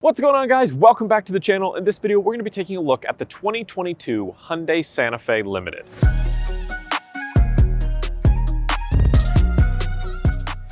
What's going on, guys? Welcome back to the channel. In this video, we're going to be taking a look at the 2022 Hyundai Santa Fe Limited.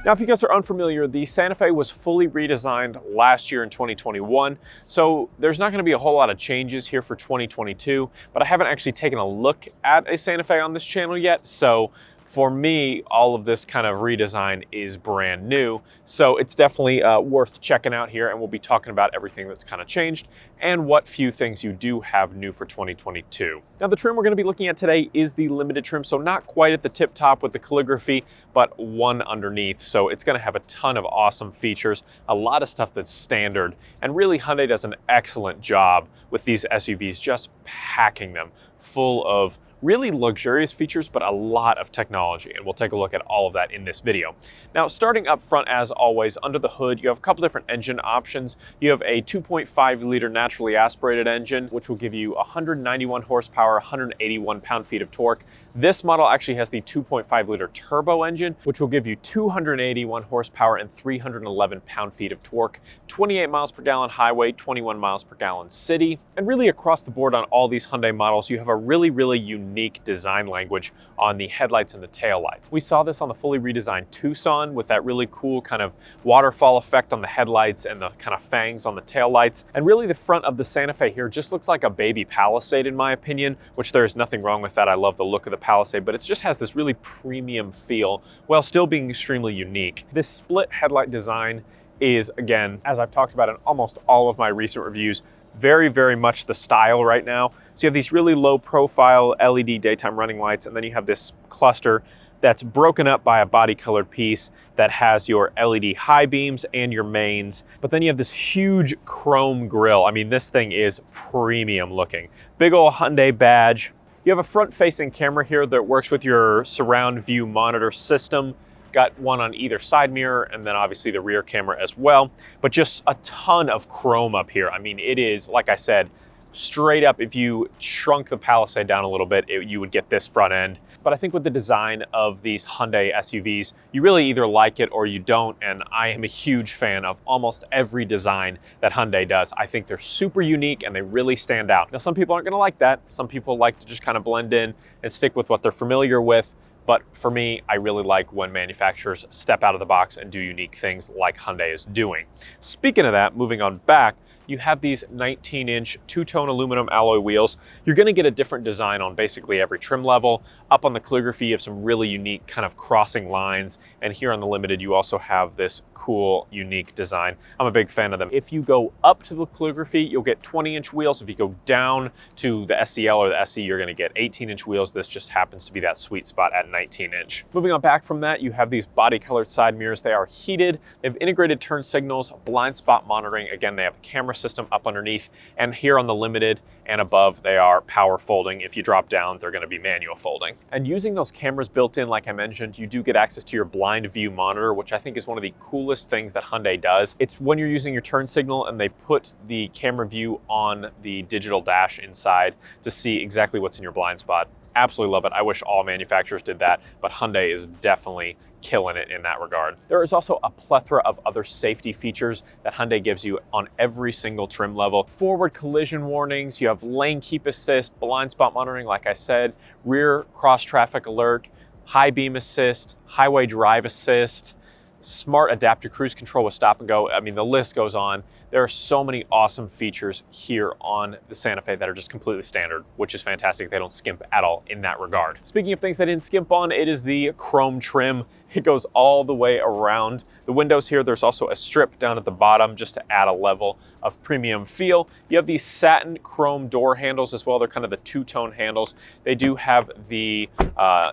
Now, if you guys are unfamiliar, the Santa Fe was fully redesigned last year in 2021, so there's not going to be a whole lot of changes here for 2022, but I haven't actually taken a look at a Santa Fe on this channel yet, so for me, all of this kind of redesign is brand new, so it's definitely worth checking out here, and we'll be talking about everything that's kind of changed and what few things you do have new for 2022. Now, the trim we're going to be looking at today is the limited trim, so not quite at the tip top with the calligraphy, but one underneath. So it's going to have a ton of awesome features, a lot of stuff that's standard, and really Hyundai does an excellent job with these SUVs, just packing them full of really luxurious features, but a lot of technology, and we'll take a look at all of that in this video. Now, starting up front, as always, under the hood, you have a couple different engine options. You have a 2.5 liter naturally aspirated engine, which will give you 191 horsepower, 181 pound-feet of torque. This model actually has the 2.5 liter turbo engine, which will give you 281 horsepower and 311 pound-feet of torque, 28 miles per gallon highway, 21 miles per gallon city. And really across the board on all these Hyundai models, you have a really unique design language on the headlights and the taillights. We saw this on the fully redesigned Tucson with that really cool kind of waterfall effect on the headlights and the kind of fangs on the taillights. And really the front of the Santa Fe here just looks like a baby Palisade in my opinion, which there's nothing wrong with that. I love the look of the Palisade, but it just has this really premium feel while still being extremely unique. This split headlight design is, again, as I've talked about in almost all of my recent reviews, very much the style right now. So you have these really low profile LED daytime running lights, and then you have this cluster that's broken up by a body colored piece that has your LED high beams and your mains. But then you have this huge chrome grille. I mean, this thing is premium looking. Big old Hyundai badge. You have a front-facing camera here that works with your surround view monitor system. Got one on either side mirror, and then obviously the rear camera as well. But just a ton of chrome up here. I mean, it is, like I said, straight up, if you shrunk the Palisade down a little bit, you would get this front end. But I think with the design of these Hyundai SUVs, you really either like it or you don't, and I am a huge fan of almost every design that Hyundai does. I think they're super unique and they really stand out. Now, some people aren't gonna like that. Some people like to just kind of blend in and stick with what they're familiar with. But for me, I really like when manufacturers step out of the box and do unique things like Hyundai is doing. Speaking of that, moving on back, you have these 19-inch two-tone aluminum alloy wheels. You're gonna get a different design on basically every trim level. Up on the calligraphy, you have some really unique kind of crossing lines. And here on the Limited, you also have this cool, unique design. I'm a big fan of them. If you go up to the calligraphy, you'll get 20-inch wheels. If you go down to the SEL or the SE, you're gonna get 18-inch wheels. This just happens to be that sweet spot at 19-inch. Moving on back from that, you have these body-colored side mirrors. They are heated. They have integrated turn signals, blind spot monitoring. Again, they have a camera system up underneath, and here on the Limited and above, they are power folding. If you drop down, they're gonna be manual folding. And using those cameras built in, like I mentioned, you do get access to your blind view monitor, which I think is one of the coolest things that Hyundai does. It's when you're using your turn signal and they put the camera view on the digital dash inside to see exactly what's in your blind spot. Absolutely love it. I wish all manufacturers did that, but Hyundai is definitely killing it in that regard. There is also a plethora of other safety features that Hyundai gives you on every single trim level. Forward collision warnings, you have lane keep assist, blind spot monitoring, like I said, rear cross traffic alert, high beam assist, highway drive assist, smart adaptive cruise control with stop and go. I mean, the list goes on. There are so many awesome features here on the Santa Fe that are just completely standard, which is fantastic. They don't skimp at all in that regard. Speaking of things they didn't skimp on, it is the chrome trim. It goes all the way around the windows here. There's also a strip down at the bottom just to add a level of premium feel. You have these satin chrome door handles as well. They're kind of the two-tone handles. They do have the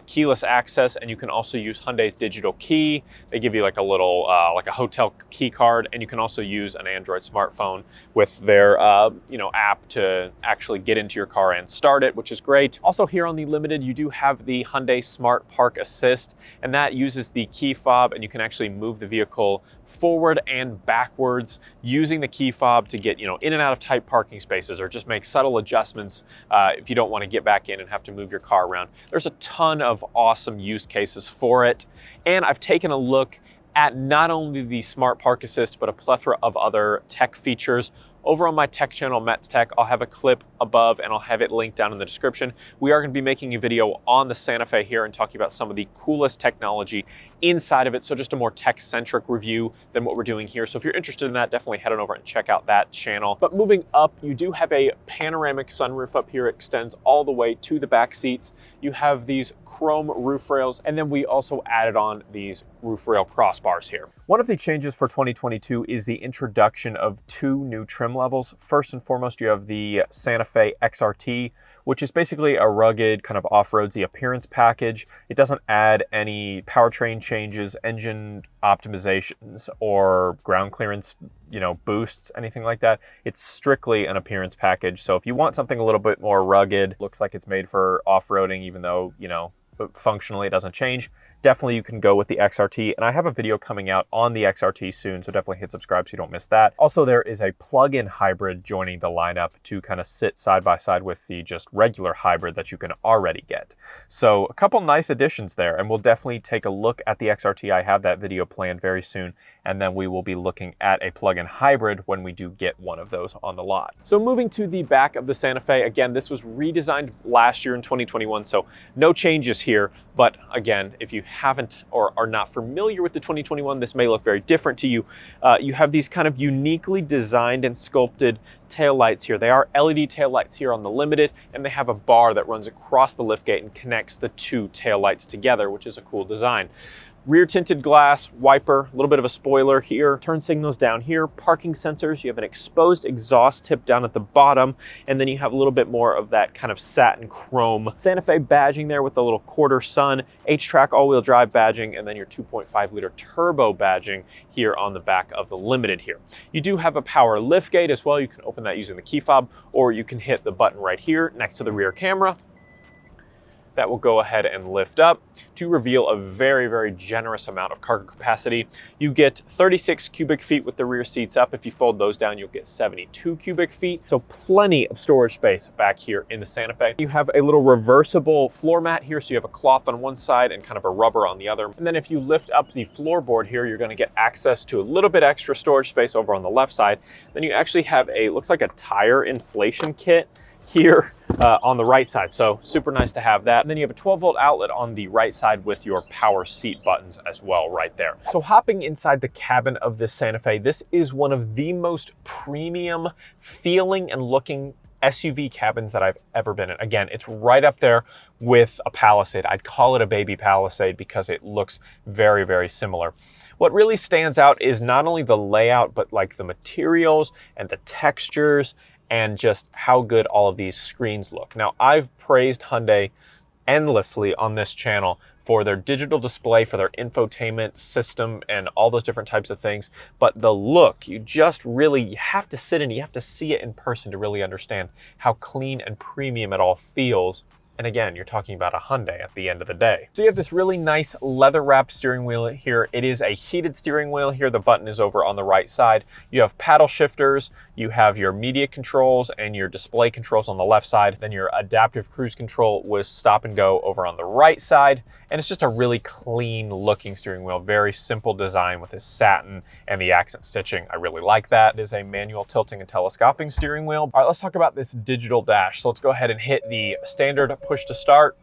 keyless access, and you can also use Hyundai's digital key. They give you like a little, like a hotel key card, and you can also use an Android smartphone with their app to actually get into your car and start it, which is great. Also here on the Limited, you do have the Hyundai Smart Park Assist, and that uses the key fob, and you can actually move the vehicle forward and backwards using the key fob to get in and out of tight parking spaces, or just make subtle adjustments if you don't want to get back in and have to move your car around. There's a ton of awesome use cases for it, and I've taken a look at not only the Smart Park Assist, but a plethora of other tech features. Over on my tech channel, Matt's Tech, I'll have a clip above and I'll have it linked down in the description. We are going to be making a video on the Santa Fe here and talking about some of the coolest technology inside of it. So just a more tech-centric review than what we're doing here. So if you're interested in that, definitely head on over and check out that channel. But moving up, you do have a panoramic sunroof up here. It extends all the way to the back seats. You have these chrome roof rails, and then we also added on these roof rail crossbars here. One of the changes for 2022 is the introduction of 2 new trim levels. First and foremost, you have the Santa Fe XRT, which is basically a rugged kind of off-roadsy appearance package. It doesn't add any powertrain changes, engine optimizations, or ground clearance, boosts, anything like that. It's strictly an appearance package. So if you want something a little bit more rugged, looks like it's made for off-roading, even though, functionally it doesn't change, definitely you can go with the XRT. And I have a video coming out on the XRT soon, so definitely hit subscribe so you don't miss that. Also, there is a plug-in hybrid joining the lineup to kind of sit side by side with the just regular hybrid that you can already get. So a couple nice additions there, and we'll definitely take a look at the XRT. I have that video planned very soon, and then we will be looking at a plug-in hybrid when we do get one of those on the lot. So moving to the back of the Santa Fe, again, this was redesigned last year in 2021, so no changes here. But again, if you haven't or are not familiar with the 2021, this may look very different to you. You have these kind of uniquely designed and sculpted taillights here. They are LED taillights here on the Limited, and they have a bar that runs across the liftgate and connects the 2 taillights together, which is a cool design. Rear tinted glass, wiper, a little bit of a spoiler here, turn signals down here, parking sensors. You have an exposed exhaust tip down at the bottom, and then you have a little bit more of that kind of satin chrome Santa Fe badging there with the little quarter sun, H-Track all-wheel drive badging, and then your 2.5 liter turbo badging here on the back of the Limited here. You do have a power lift gate as well. You can open that using the key fob, or you can hit the button right here next to the rear camera. That will go ahead and lift up to reveal a very, very generous amount of cargo capacity. You get 36 cubic feet with the rear seats up. If you fold those down, you'll get 72 cubic feet. So plenty of storage space back here in the Santa Fe. You have a little reversible floor mat here. So you have a cloth on one side and kind of a rubber on the other. And then if you lift up the floorboard here, you're gonna get access to a little bit extra storage space over on the left side. Then you actually have looks like a tire inflation kit here on the right side. So super nice to have that. And then you have a 12-volt outlet on the right side with your power seat buttons as well right there. So hopping inside the cabin of this Santa Fe, this is one of the most premium feeling and looking SUV cabins that I've ever been in. Again, it's right up there with a Palisade. I'd call it a baby Palisade because it looks very, very similar. What really stands out is not only the layout, but like the materials and the textures and just how good all of these screens look. Now, I've praised Hyundai endlessly on this channel for their digital display, for their infotainment system, and all those different types of things. But the look, you have to sit in, you have to see it in person to really understand how clean and premium it all feels. And again, you're talking about a Hyundai at the end of the day. So you have this really nice leather wrapped steering wheel here. It is a heated steering wheel here. The button is over on the right side. You have paddle shifters. You have your media controls and your display controls on the left side. Then your adaptive cruise control with stop and go over on the right side. And it's just a really clean looking steering wheel. Very simple design with this satin and the accent stitching. I really like that. It is a manual tilting and telescoping steering wheel. All right, let's talk about this digital dash. So let's go ahead and hit the standard push to start.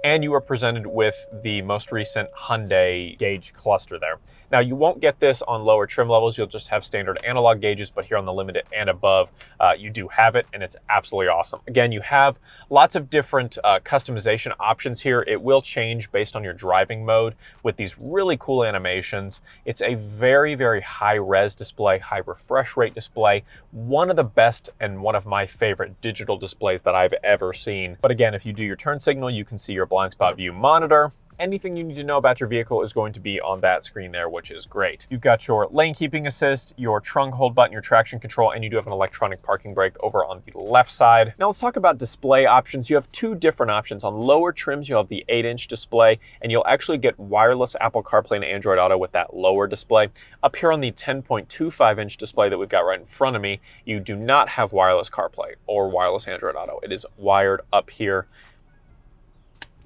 And you are presented with the most recent Hyundai gauge cluster there. Now, you won't get this on lower trim levels. You'll just have standard analog gauges, but here on the Limited and above, you do have it, and it's absolutely awesome. Again, you have lots of different customization options here. It will change based on your driving mode with these really cool animations. It's a very, very high res display, high refresh rate display. One of the best and one of my favorite digital displays that I've ever seen. But again, if you do your turn signal, you can see your blind spot view monitor. Anything you need to know about your vehicle is going to be on that screen there, which is great. You've got your lane keeping assist, your trunk hold button, your traction control, and you do have an electronic parking brake over on the left side. Now let's talk about display options. You have two different options. On lower trims, you'll have the 8-inch display, and you'll actually get wireless Apple CarPlay and Android Auto with that lower display. Up here on the 10.25-inch display that we've got right in front of me, you do not have wireless CarPlay or wireless Android Auto. It is wired up here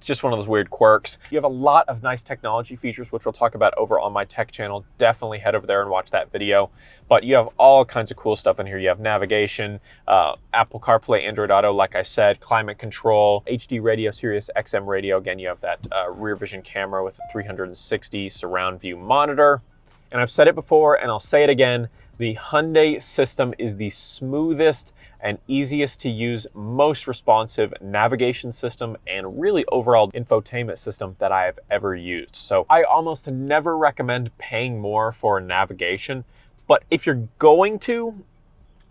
It's just one of those weird quirks. You have a lot of nice technology features, which we'll talk about over on my tech channel. Definitely head over there and watch that video. But you have all kinds of cool stuff in here. You have navigation, Apple CarPlay, Android Auto, like I said, climate control, HD radio, Sirius XM radio. Again, you have that rear vision camera with a 360 surround view monitor. And I've said it before and I'll say it again, the Hyundai system is the smoothest and easiest to use, most responsive navigation system and really overall infotainment system that I have ever used. So I almost never recommend paying more for navigation, but if you're going to,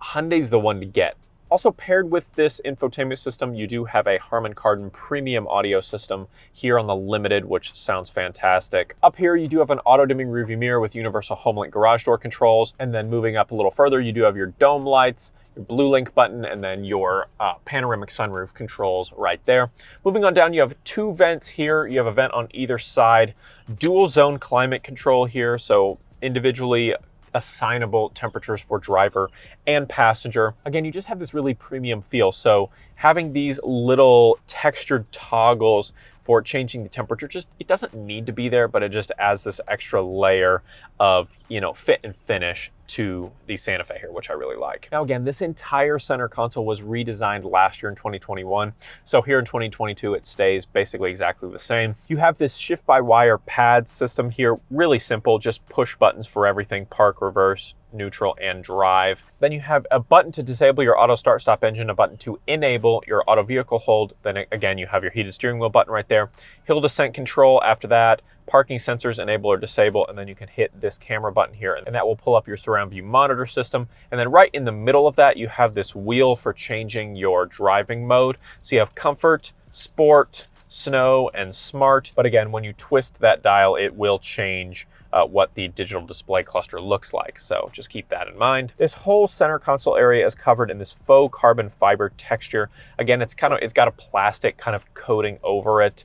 Hyundai's the one to get. Also paired with this infotainment system, you do have a Harman Kardon premium audio system here on the Limited, which sounds fantastic. Up here, you do have an auto-dimming rearview mirror with universal HomeLink garage door controls. And then moving up a little further, you do have your dome lights, your blue link button, and then your panoramic sunroof controls right there. Moving on down, you have 2 vents here. You have a vent on either side, dual zone climate control here. So individually assignable temperatures for driver and passenger. Again, you just have this really premium feel. So having these little textured toggles for changing the temperature, it doesn't need to be there, but it just adds this extra layer of, fit and finish to the Santa Fe here, which I really like. Now again, this entire center console was redesigned last year in 2021. So here in 2022, it stays basically exactly the same. You have this shift-by-wire pad system here, really simple, just push buttons for everything, park, reverse, neutral, and drive. Then you have a button to disable your auto start stop engine, a button to enable your auto vehicle hold. Then again, you have your heated steering wheel button right there. Hill descent control after that, parking sensors enable or disable, and then you can hit this camera button here and that will pull up your surround view monitor system. And then right in the middle of that, you have this wheel for changing your driving mode. So you have comfort, sport, snow, and smart. But again, when you twist that dial, it will change what the digital display cluster looks like. So just keep that in mind. This whole center console area is covered in this faux carbon fiber texture. Again, it's got a plastic kind of coating over it.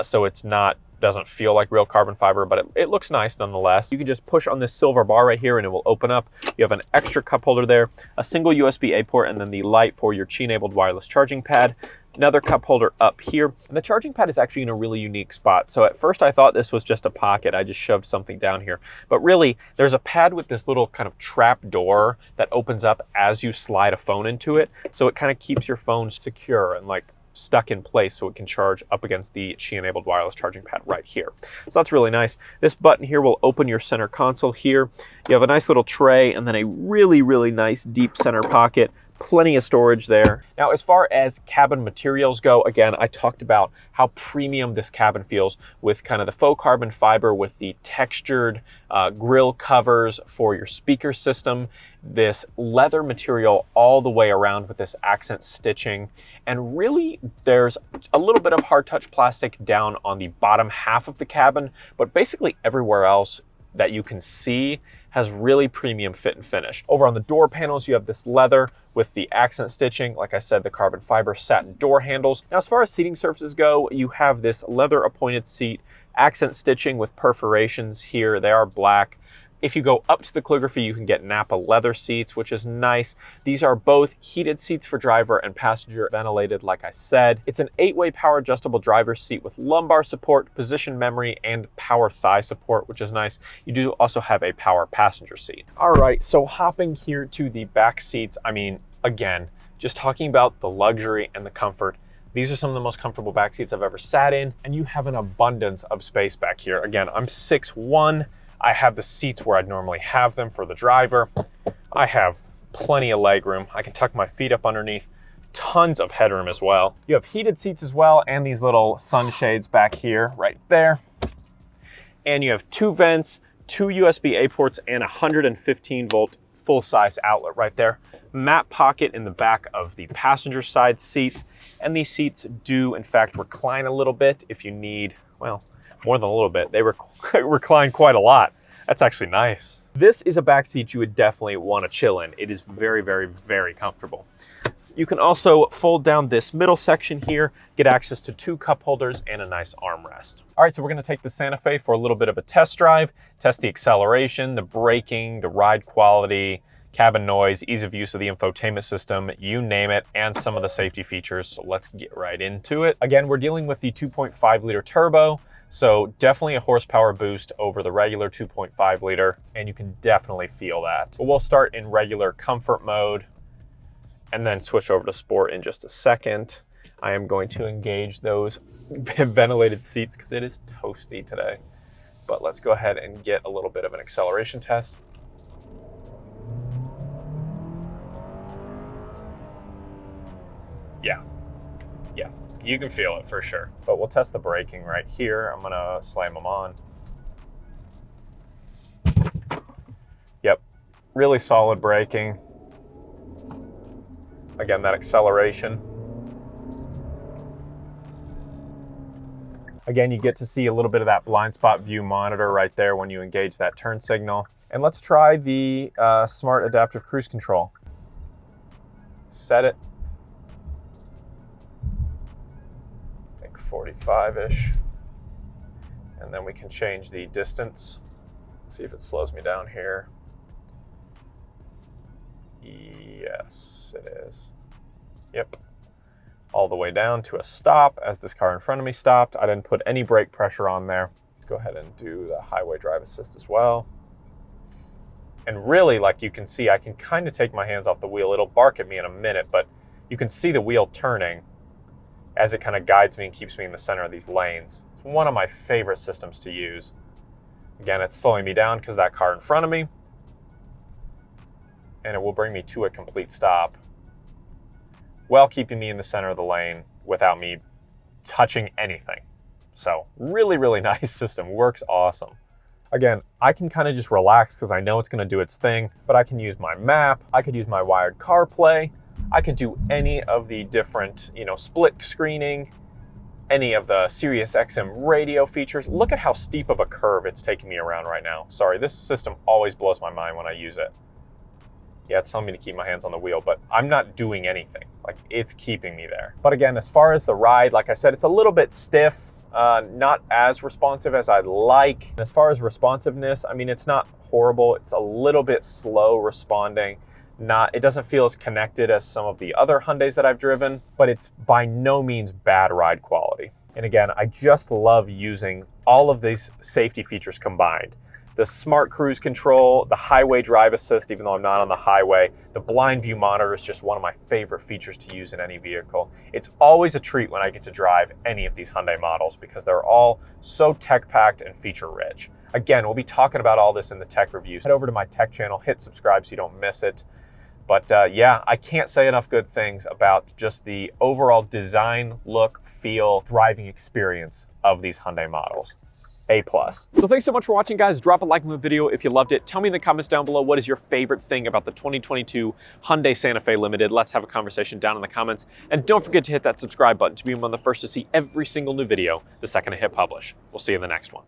So it's doesn't feel like real carbon fiber, but it looks nice nonetheless. You can just push on this silver bar right here and it will open up. You have an extra cup holder there, a single USB-A port, and then the light for your Qi-enabled wireless charging pad. Another cup holder up here. And the charging pad is actually in a really unique spot. So at first I thought this was just a pocket. I just shoved something down here. But really, there's a pad with this little kind of trap door that opens up as you slide a phone into it. So it kind of keeps your phone secure and stuck in place so it can charge up against the Qi-enabled wireless charging pad right here. So that's really nice. This button here will open your center console here. You have a nice little tray and then a really, really nice deep center pocket. Plenty of storage there. Now, as far as cabin materials go, again, I talked about how premium this cabin feels with kind of the faux carbon fiber with the textured grille covers for your speaker system, this leather material all the way around with this accent stitching. And really, there's a little bit of hard touch plastic down on the bottom half of the cabin, but basically everywhere else that you can see has really premium fit and finish. Over on the door panels, you have this leather with the accent stitching. Like I said, the carbon fiber satin door handles. Now, as far as seating surfaces go, you have this leather appointed seat, accent stitching with perforations here. They are black. If you go up to the calligraphy, you can get Napa leather seats, which is nice. These are both heated seats for driver and passenger, ventilated, like I said. It's an 8-way power adjustable driver's seat with lumbar support, position memory, and power thigh support, which is nice. You do also have a power passenger seat. All right, so hopping here to the back seats, I mean, again, just talking about the luxury and the comfort. These are some of the most comfortable back seats I've ever sat in, and you have an abundance of space back here. Again, I'm 6'1". I have the seats where I'd normally have them for the driver. I have plenty of leg room. I can tuck my feet up underneath. Tons of headroom as well. You have heated seats as well and these little sunshades back here, right there. And you have 2 vents, 2 USB-A ports, and a 115 volt full-size outlet right there. Map pocket in the back of the passenger side seats. And these seats do, in fact, recline a little bit if you need, well, more than a little bit. They recline quite a lot. That's actually nice. This is a back seat you would definitely want to chill in. It is very, very, very comfortable. You can also fold down this middle section here, get access to 2 cup holders and a nice armrest. All right, so we're going to take the Santa Fe for a little bit of a test drive, test the acceleration, the braking, the ride quality, cabin noise, ease of use of the infotainment system, you name it, and some of the safety features. So let's get right into it. Again, we're dealing with the 2.5 liter turbo, so definitely a horsepower boost over the regular 2.5 liter, and you can definitely feel that. But we'll start in regular comfort mode and then switch over to sport in just a second. I am going to engage those ventilated seats because it is toasty today. But let's go ahead and get a little bit of an acceleration test. Yeah, you can feel it for sure. But we'll test the braking right here. I'm gonna slam them on. Yep, really solid braking. Again, that acceleration. Again, you get to see a little bit of that blind spot view monitor right there when you engage that turn signal. And let's try the smart adaptive cruise control. Set it. 45-ish, and then we can change the distance. See if it slows me down here. Yes, it is. Yep. All the way down to a stop as this car in front of me stopped. I didn't put any brake pressure on there. Let's go ahead and do the highway drive assist as well. And really, like you can see, I can kind of take my hands off the wheel. It'll bark at me in a minute, but you can see the wheel turning as it kind of guides me and keeps me in the center of these lanes. It's one of my favorite systems to use. Again, it's slowing me down because that car in front of me, and it will bring me to a complete stop while keeping me in the center of the lane without me touching anything. So really, really nice system, works awesome. Again, I can kind of just relax because I know it's gonna do its thing, but I can use my map, I could use my wired CarPlay, I could do any of the different, split screening, any of the Sirius XM radio features. Look at how steep of a curve it's taking me around right now. Sorry, this system always blows my mind when I use it. Yeah, it's telling me to keep my hands on the wheel, but I'm not doing anything. Like, it's keeping me there. But again, as far as the ride, like I said, it's a little bit stiff, not as responsive as I'd like. As far as responsiveness, I mean, it's not horrible. It's a little bit slow responding. It doesn't feel as connected as some of the other Hyundais that I've driven, but it's by no means bad ride quality. And again, I just love using all of these safety features combined. The smart cruise control, the highway drive assist, even though I'm not on the highway, the blind view monitor is just one of my favorite features to use in any vehicle. It's always a treat when I get to drive any of these Hyundai models because they're all so tech-packed and feature-rich. Again, we'll be talking about all this in the tech reviews. Head over to my tech channel, hit subscribe so you don't miss it. But yeah, I can't say enough good things about just the overall design, look, feel, driving experience of these Hyundai models. A+. So thanks so much for watching, guys. Drop a like on the video if you loved it. Tell me in the comments down below what is your favorite thing about the 2022 Hyundai Santa Fe Limited. Let's have a conversation down in the comments. And don't forget to hit that subscribe button to be one of the first to see every single new video the second I hit publish. We'll see you in the next one.